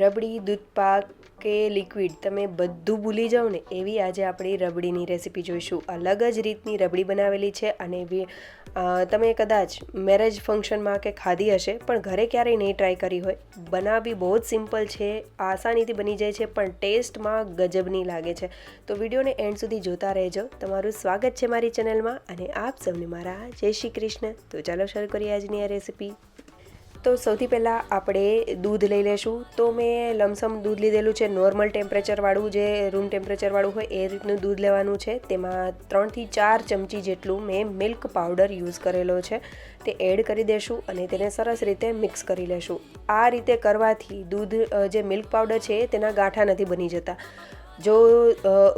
રબડી, દૂધપાક કે લિક્વિડ તમે બધું ભૂલી જાઓ ને એવી આજે આપણી રબડીની રેસીપી જોઈશું. અલગ જ રીતની રબડી બનાવેલી છે અને તમે કદાચ મેરેજ ફંક્શનમાં કે ખાધી હશે પણ ઘરે ક્યારેય નહીં ટ્રાય કરી હોય. બનાવવી બહુ જ સિમ્પલ છે, આસાનીથી બની જાય છે પણ ટેસ્ટમાં ગજબની લાગે છે. તો વિડીયોને એન્ડ સુધી જોતા રહેજો. તમારું સ્વાગત છે મારી ચેનલમાં અને આપ સૌને મારા જય શ્રી કૃષ્ણ. તો ચાલો શરૂ કરીએ આજની આ રેસીપી. તો સૌથી પહેલાં આપણે દૂધ લઈ લઈશું. તો મેં લમસમ દૂધ લીધેલું છે, નોર્મલ ટેમ્પરેચરવાળું, જે રૂમ ટેમ્પરેચરવાળું હોય એ રીતનું દૂધ લેવાનું છે. તેમાં 3 થી 4 ચમચી જેટલું મેં મિલ્ક પાવડર યુઝ કરેલો છે, તે એડ કરી દેશું અને તેને સરસ રીતે મિક્સ કરી લેશું. આ રીતે કરવાથી દૂધ જે મિલ્ક પાવડર છે તેના ગાંઠા નથી બની જતા. જો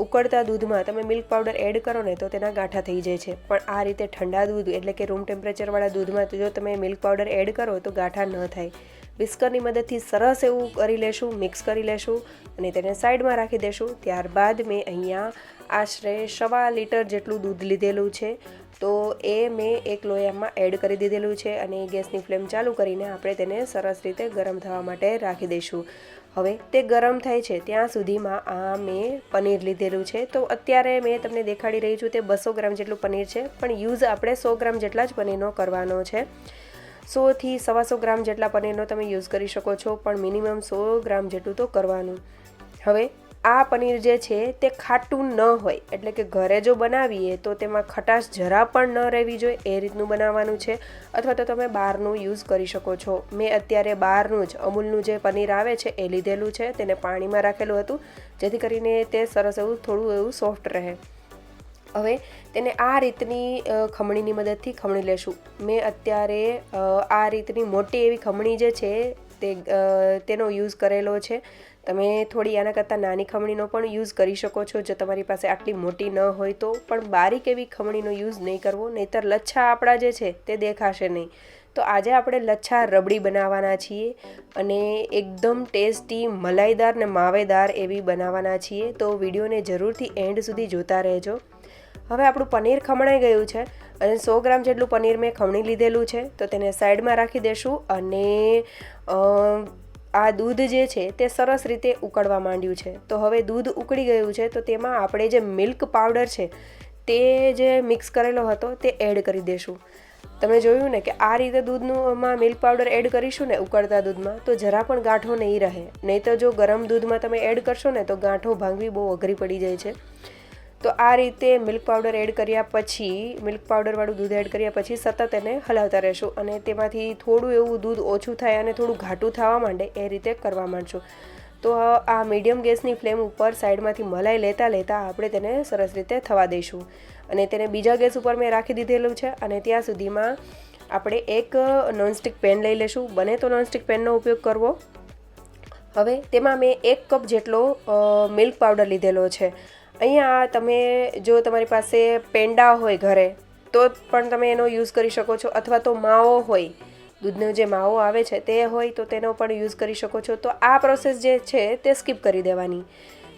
ઉકળતા દૂધમાં તમે મિલ્ક પાવડર એડ કરો ને તો તેના ગાંઠા થઈ જાય છે, પણ આ રીતે ઠંડા દૂધ એટલે કે રૂમ ટેમ્પરેચરવાળા દૂધમાં જો તમે મિલ્ક પાવડર એડ કરો તો ગાંઠા ન થાય. વિસ્કરની મદદથી સરસ એવું કરી લેશું, મિક્સ કરી લેશું અને તેને સાઈડમાં રાખી દેશું. ત્યારબાદ મેં અહીંયા આશરે 1.25 લીટર જેટલું દૂધ લીધેલું છે, તો એ મેં એક લોયામાં એડ કરી દીધેલું છે અને ગેસની ફ્લેમ ચાલુ કરીને આપણે તેને સરસ રીતે ગરમ થવા માટે રાખી દઈશું. હવે તે ગરમ થાય છે ત્યાં સુધીમાં આ મેં પનીર લીધેલું છે. તો અત્યારે મેં તમને દેખાડી રહી છું તે 200 ગ્રામ જેટલું પનીર છે, પણ યુઝ આપણે 100 ગ્રામ જેટલા જ પનીરનો કરવાનો છે. 100 થી 125 ગ્રામ જેટલા પનીરનો તમે યુઝ કરી શકો છો, પણ મિનિમમ 100 ગ્રામ જેટલું તો કરવાનું. હવે આ પનીર જે છે તે ખાટું ન હોય, એટલે કે ઘરે જો બનાવીએ તો તેમાં ખટાશ જરા પણ ન રહેવી જોઈએ એ રીતનું બનાવવાનું છે, અથવા તો તમે બહારનું યુઝ કરી શકો છો. મેં અત્યારે બહારનું જ અમૂલનું જે પનીર આવે છે એ લીધેલું છે, તેને પાણીમાં રાખેલું હતું જેથી કરીને તે સરસ એવું થોડું એવું સોફ્ટ રહે. હવે તેને આ રીતની ખમણીની મદદથી ખમણી લેશું. મેં અત્યારે આ રીતની મોટી એવી ખમણી જે છે તેનો યુઝ કરેલો છે. તમે થોડી આના કરતાં નાની ખમણીનો પણ યુઝ કરી શકો છો જો તમારી પાસે આટલી મોટી ન હોય તો, પણ બારીક એવી ખમણીનો યુઝ નહીં કરવો, નહીંતર લચ્છા આપણા જે છે તે દેખાશે નહીં. તો આજે આપણે લચ્છા રબડી બનાવવાના છીએ અને એકદમ ટેસ્ટી, મલાઈદાર ને માવેદાર એવી બનાવવાના છીએ. તો વિડીયોને જરૂરથી એન્ડ સુધી જોતા રહેજો. હવે આપણું પનીર ખમણાઈ ગયું છે અને 100 ગ્રામ જેટલું પનીર મેં ખમણી લીધેલું છે, તો તેને સાઈડમાં રાખી દેશું અને આ દૂધ જે છે તે સરસ રીતે ઉકળવા માંડ્યું છે. તો હવે દૂધ ઉકળી ગયું છે તો તેમાં આપણે જે મિલ્ક પાવડર છે તે જે મિક્સ કરેલો હતો તે એડ કરી દેશું. તમે જોયું ને કે આ રીતે દૂધમાં મિલ્ક પાવડર એડ કરીશું ને ઉકળતા દૂધમાં તો જરા પણ ગાંઠો નહીં રહે. નહીં તો જો ગરમ દૂધમાં તમે એડ કરશો ને તો ગાંઠો ભાંગવી બહુ અઘરી પડી જાય છે. તો આ રીતે મિલ્ક પાવડર એડ કર્યા પછી, મિલ્ક પાવડરવાળું દૂધ એડ કર્યા પછી સતત એને હલાવતા રહેશું અને તેમાંથી થોડું એવું દૂધ ઓછું થાય અને થોડું ઘાટું થવા માંડે એ રીતે કરવા માંડશું. તો આ મીડિયમ ગેસની ફ્લેમ ઉપર સાઈડમાંથી મલાઈ લેતા લેતા આપણે તેને સરસ રીતે થવા દઈશું અને તેને બીજા ગેસ ઉપર મેં રાખી દીધેલું છે. અને ત્યાં સુધીમાં આપણે એક નોનસ્ટિક પેન લઈ લેશું. બને તો નોનસ્ટિક પેનનો ઉપયોગ કરવો. હવે તેમાં મેં 1 કપ જેટલો મિલ્ક પાવડર લીધેલો છે. અહીંયા તમે જો તમારી પાસે પેંડા હોય ઘરે તો પણ તમે એનો યુઝ કરી શકો છો, અથવા તો માવો હોય, દૂધનો જે માવો આવે છે તે હોય તો તેનો પણ યુઝ કરી શકો છો. તો આ પ્રોસેસ જે છે તે સ્કીપ કરી દેવાની.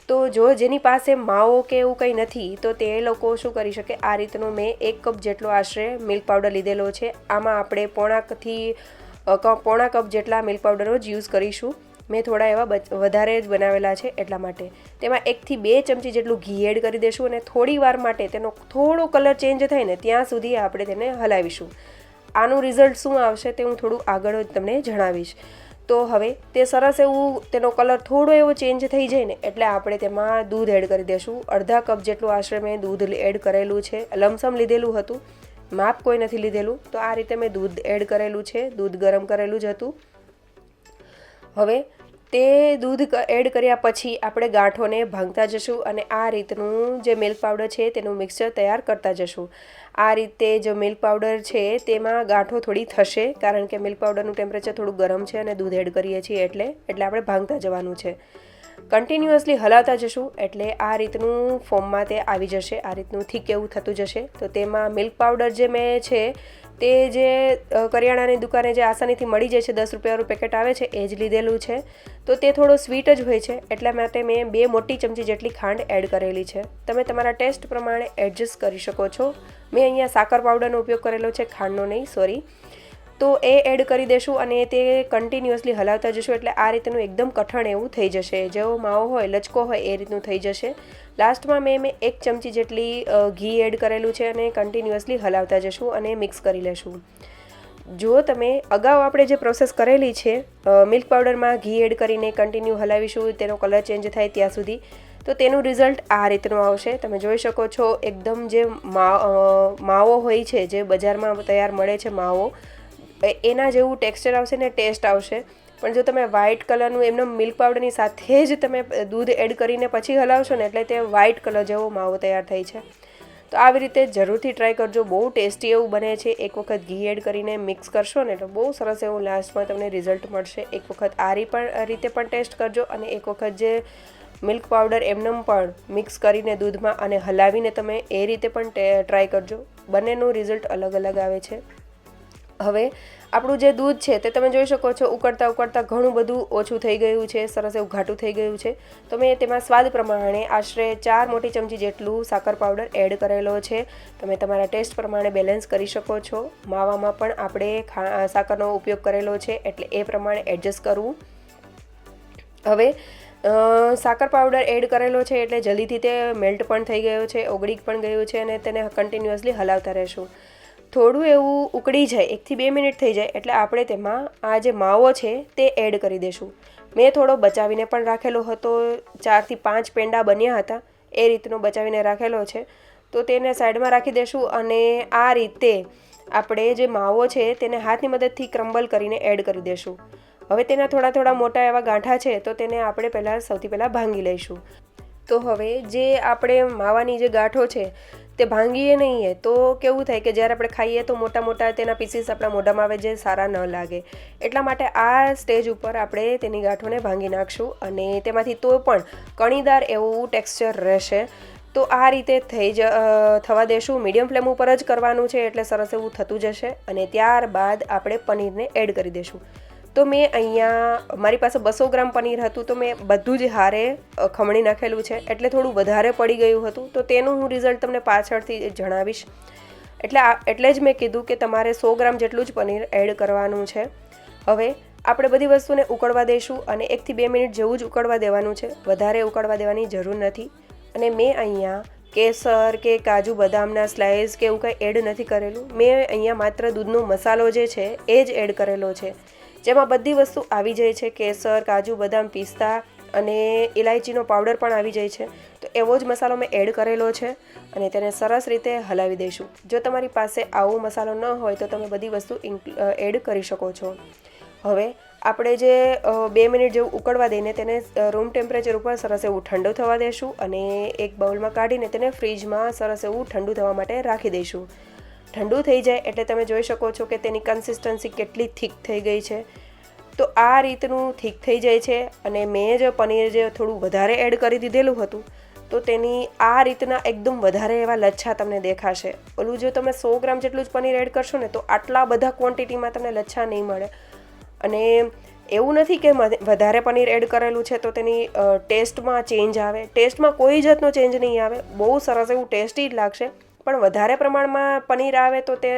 તો જો જેની પાસે માવો કે એવું કંઈ નથી તો તે લોકો શું કરી શકે, આ રીતનો મેં 1 કપ જેટલો આશરે મિલ્ક પાવડર લીધેલો છે. આમાં આપણે પોણા કપ જેટલા મિલ્ક પાવડરો જ યુઝ કરીશું. મેં થોડા એવા વધારે જ બનાવેલા છે એટલા માટે. તેમાં 1 થી 2 ચમચી જેટલું ઘી એડ કરી દઈશું અને થોડી વાર માટે તેનો થોડો કલર ચેન્જ થાય ને ત્યાં સુધી આપણે તેને હલાવીશું. આનું રિઝલ્ટ શું આવશે તે હું થોડું આગળ તમને જણાવીશ. તો હવે તે સરસ એવું તેનો કલર થોડો એવો ચેન્જ થઈ જાય ને એટલે આપણે તેમાં દૂધ એડ કરી દઈશું. અડધા કપ જેટલું આશરે મેં દૂધ એડ કરેલું છે, લમસમ લીધેલું હતું, માપ કોઈ નથી લીધેલું. તો આ રીતે મેં દૂધ એડ કરેલું છે, દૂધ ગરમ કરેલું જ હતું. હવે તે દૂધ એડ કર્યા પછી આપણે ગાંઠોને ભાંગતા જશું અને આ રીતનું જે મિલ્ક પાવડર છે તેનું મિક્સચર તૈયાર કરતા જશું. આ રીતે જો મિલ્ક પાવડર છે તેમાં ગાંઠો થોડી થશે, કારણ કે મિલ્ક પાવડરનું ટેમ્પરેચર થોડું ગરમ છે અને દૂધ એડ કરીએ છીએ એટલે આપણે ભાંગતા જવાનું છે. કન્ટિન્યુઅસલી હલાવતા જશું એટલે આ રીતનું ફોર્મમાં તે આવી જશે, આ રીતનું થીક એવું થતું જશે. તો તેમાં મિલ્ક પાવડર જે મેં છે તે જે કરિયાણાની દુકાને જે આસાનીથી મળી જાય છે, 10 રૂપિયાવાળું પેકેટ આવે છે એ જ લીધેલું છે. તો તે થોડો સ્વીટ જ હોય છે એટલા માટે મેં 2 મોટી ચમચી જેટલી ખાંડ એડ કરેલી છે. તમે તમારા ટેસ્ટ પ્રમાણે એડજસ્ટ કરી શકો છો. મેં અહીંયા સાકર પાવડરનો ઉપયોગ કરેલો છે, ખાંડનો નહીં, સોરી. તો એ એડ કરી દેશું અને તે કન્ટિન્યુઅસલી હલાવતા જશું એટલે આ રીતનું એકદમ કઠણ એવું થઈ જશે. જેવો માવો હોય લચકો હોય એ રીતનું થઈ જશે. લાસ્ટમાં મેં 1 ચમચી જેટલી ઘી એડ કરેલું છે અને કન્ટિન્યુઅસલી હલાવતા જશું અને મિક્સ કરી લેશું. જો તમે અગાઉ આપણે જે પ્રોસેસ કરેલી છે મિલ્ક પાવડરમાં ઘી એડ કરીને કન્ટિન્યુ હલાવીશું તેનો કલર ચેન્જ થાય ત્યાં સુધી, તો તેનું રિઝલ્ટ આ રીતનું આવશે. તમે જોઈ શકો છો એકદમ જે માવો હોય છે જે બજારમાં તૈયાર મળે છે માવો, એના જેવું ટેક્સચર આવશે ને ટેસ્ટ આવશે. પણ જો તમે વ્હાઇટ કલરનું એમનો મિલ્ક પાવડરની સાથે જ તમે દૂધ એડ કરીને પછી હલાવશો ને એટલે તે વ્હાઇટ કલર જેવો માવો તૈયાર થાય છે. તો આવી રીતે જરૂરથી ટ્રાય કરજો, બહુ ટેસ્ટી એવું બને છે. એક વખત ઘી એડ કરીને મિક્સ કરશો ને તો બહુ સરસ એવું લાસ્ટમાં તમને રિઝલ્ટ મળશે. એક વખત આ રીતે પણ ટેસ્ટ કરજો અને એક વખત જે મિલ્ક પાવડર એમનેમ પણ મિક્સ કરીને દૂધમાં અને હલાવીને તમે એ રીતે પણ ટ્રાય કરજો. બંનેનું રિઝલ્ટ અલગ અલગ આવે છે. હવે આપણું જે દૂધ છે તે તમે જોઈ શકો છો ઉકળતા ઘણું બધું ઓછું થઈ ગયું છે, સરસ એવું ઘાટું થઈ ગયું છે. તો મેં તેમાં સ્વાદ પ્રમાણે આશરે 4 મોટી ચમચી જેટલું સાકર પાવડર એડ કરેલો છે. તમે તમારા ટેસ્ટ પ્રમાણે બેલેન્સ કરી શકો છો. માવામાં પણ આપણે સાકરનો ઉપયોગ કરેલો છે એટલે એ પ્રમાણે એડજસ્ટ કરવું. હવે સાકર પાવડર એડ કરેલો છે એટલે જલ્દીથી તે મેલ્ટ પણ થઈ ગયો છે, ઓગળી પણ ગયું છે અને તેને કન્ટિન્યુઅસલી હલાવતા રહેશું. થોડું એવું ઉકળી જાય 1 થી 2 મિનિટ થઈ જાય એટલે આપણે તેમાં આ જે માવો છે તે એડ કરી દઈશું. મેં થોડો બચાવીને પણ રાખેલો હતો, 4 થી 5 પેંડા બન્યા હતા એ રીતનો બચાવીને રાખેલો છે. તો તેને સાઈડમાં રાખી દઈશું અને આ રીતે આપણે જે માવો છે તેને હાથની મદદથી ક્રમ્બલ કરીને એડ કરી દઈશું. હવે તેના થોડા મોટા એવા ગાંઠા છે તો તેને આપણે સૌથી પહેલાં ભાંગી લઈશું. તો હવે જે આપણે માવાની જે ગાંઠો છે તે ભાંગીએ નહીં તો કેવું થાય કે જ્યારે આપણે ખાઈએ તો મોટા તેના પીસીસ આપણા મોઢામાં આવે જે સારા ન લાગે. એટલા માટે આ સ્ટેજ ઉપર આપણે તેની ગાંઠોને ભાંગી નાખશું અને તેમાંથી તો પણ કણીદાર એવું ટેક્સચર રહેશે. તો આ રીતે થવા દેશું. મીડિયમ ફ્લેમ ઉપર જ કરવાનું છે એટલે સરસ એવું થતું જશે અને ત્યારબાદ આપણે પનીરને એડ કરી દઈશું. તો મેં અહીંયા મારી પાસે 200 ગ્રામ પનીર હતું તો મેં બધું જ હારે ખમણી નાખેલું છે એટલે થોડું વધારે પડી ગયું હતું. તો તેનું હું રિઝલ્ટ તમને પાછળથી જણાવીશ. એટલે જ મેં કીધું કે તમારે 100 ગ્રામ જેટલું જ પનીર એડ કરવાનું છે. હવે આપણે બધી વસ્તુને ઉકળવા દઈશું અને 1 થી 2 મિનિટ જેવું જ ઉકળવા દેવાનું છે, વધારે ઉકળવા દેવાની જરૂર નથી. અને મેં અહીંયા કેસર કે કાજુ બદામના સ્લાઇસ કે એવું કંઈ એડ નથી કરેલું. મેં અહીંયા માત્ર દૂધનો મસાલો જે છે એ જ એડ કરેલો છે, જેમાં બધી વસ્તુ આવી જાય છે. કેસર, કાજુ બદામ, પિસ્તા અને ઇલાયચીનો પાવડર પણ આવી જાય છે. તો એવો જ મસાલો મેં એડ કરેલો છે અને તેને સરસ રીતે હલાવી દઈશું. જો તમારી પાસે આવો મસાલો ન હોય તો તમે બધી વસ્તુ એડ કરી શકો છો. હવે આપણે જે 2 મિનિટ જેવું ઉકળવા દઈને તેને રૂમ ટેમ્પરેચર ઉપર સરસ એવું ઠંડુ થવા દઈશું અને એક બાઉલમાં કાઢીને તેને ફ્રીજમાં સરસ એવું ઠંડુ થવા માટે રાખી દઈશું. ઠંડુ થઈ જાય એટલે તમે જોઈ શકો છો કે તેની કન્સિસ્ટન્સી કેટલી થીક થઈ ગઈ છે. તો આ રીતનું થીક થઈ જાય છે અને મેં જે પનીર જે થોડું વધારે એડ કરી દીધેલું હતું તો તેની આ રીતના એકદમ વધારે એવા લચ્છા તમને દેખાશે. ઓલું જો તમે 100 ગ્રામ જેટલું જ પનીર એડ કરશો ને તો આટલા બધા ક્વોન્ટિટીમાં તમને લચ્છા નહીં મળે. અને એવું નથી કે વધારે પનીર એડ કરેલું છે તો તેની ટેસ્ટમાં ચેન્જ આવે. ટેસ્ટમાં કોઈ જાતનો ચેન્જ નહીં આવે, બહુ સરસ એવું ટેસ્ટી જ લાગશે. પણ વધારે પ્રમાણમાં પનીર આવે તો તે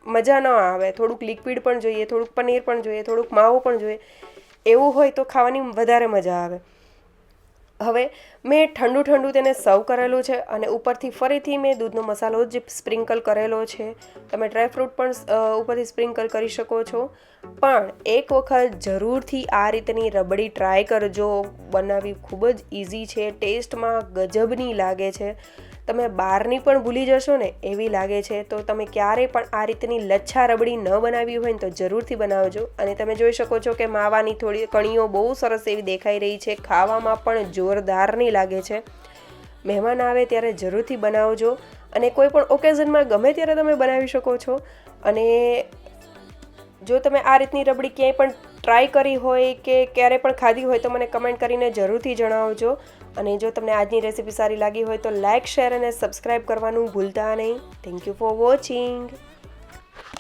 મજા ન આવે. થોડુંક લિક્વિડ પણ જોઈએ, થોડુંક પનીર પણ જોઈએ, થોડુંક માવો પણ જોઈએ. એવું હોય તો ખાવાની વધારે મજા આવે. હવે મેં ઠંડુ તેને સર્વ કરેલું છે અને ઉપરથી ફરીથી મેં દૂધનો મસાલો જ સ્પ્રિંકલ કરેલો છે. તમે ડ્રાયફ્રૂટ પણ ઉપરથી સ્પ્રિંકલ કરી શકો છો. પણ એક વખત જરૂરથી આ રીતની રબડી ટ્રાય કરજો. બનાવવી ખૂબ જ ઇઝી છે, ટેસ્ટમાં ગજબની લાગે છે. તમે બહારની પણ ભૂલી જશો ને એવી લાગે છે. તો તમે ક્યારેય પણ આ રીતની લચ્છા રબડી ન બનાવી હોય ને તો જરૂરથી બનાવજો. અને તમે જોઈ શકો છો કે માવાની થોડી કણીઓ બહુ સરસ એવી દેખાઈ રહી છે, ખાવામાં પણ જોરદારની લાગે છે. મહેમાન આવે ત્યારે જરૂરથી બનાવજો અને કોઈ પણ ઓકેઝનમાં ગમે ત્યારે તમે બનાવી શકો છો. અને જો તમે આ રીતની રબડી ક્યાંય પણ ટ્રાય કરી હોય કે ક્યારે પણ ખાધી હોય તો મને કમેન્ટ કરીને જરૂરથી જણાવજો. અને જો તમને આજની રેસીપી સારી લાગી હોય તો લાઇક, શેર અને સબસ્ક્રાઈબ કરવાનું ભૂલતા નહીં. Thank you for watching.